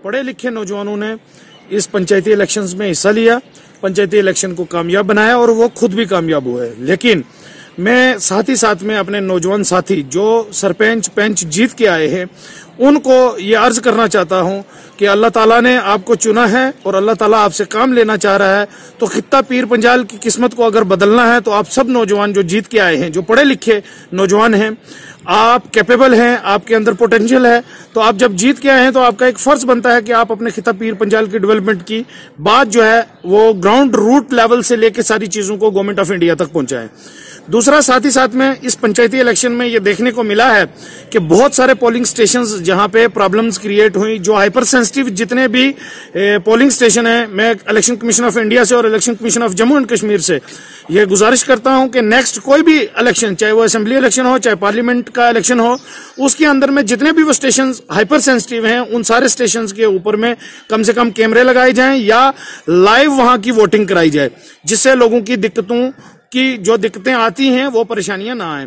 पढ़े लिखे नौजवानों ने इस पंचायती इलेक्शंस में हिस्सा लिया, पंचायती इलेक्शन को कामयाब बनाया और वो खुद भी कामयाब हुए। लेकिन मैं साथ ही साथ में अपने नौजवान साथी जो सरपंच पंच जीत के आए हैं उनको ये अर्ज करना चाहता हूं कि अल्लाह ताला ने आपको चुना है और अल्लाह ताला आपसे काम लेना चाह रहा है। तो खित्ता पीर पंजाल की किस्मत को अगर बदलना है तो आप सब नौजवान जो जीत के आए हैं, जो पढ़े लिखे नौजवान हैं, आप कैपेबल हैं, आपके अंदर पोटेंशियल है, तो आप जब जीत के आए हैं तो आपका एक फर्ज बनता है कि आप अपने खित्ता पीर पंजाल की डेवलपमेंट की बात जो है वो ग्राउंड रूट लेवल से लेके सारी चीजों को गवर्नमेंट ऑफ इंडिया तक पहुंचाएं। दूसरा, साथ ही साथ में इस पंचायती इलेक्शन में ये देखने को मिला है कि बहुत सारे पोलिंग स्टेशंस जहां पे प्रॉब्लम्स क्रिएट हुई, जो हाइपर सेंसिटिव जितने भी पोलिंग स्टेशन है, मैं इलेक्शन कमीशन ऑफ इंडिया से और election commission of Jammu and Kashmir से ये गुजारिश करता हूं कि नेक्स्ट कोई भी इलेक्शन, चाहे वो असेंबली इलेक्शन हो, चाहे पार्लियामेंट का इलेक्शन हो, उसके अंदर में जितने भी वो स्टेशन हाइपर सेंसिटिव हैं उन सारे स्टेशन के ऊपर में कम से कम कैमरे लगाए जाएं या लाइव वहां की वोटिंग कराई जाए, जिससे लोगों की दिक्कतें आती हैं वो परेशानियां ना आए।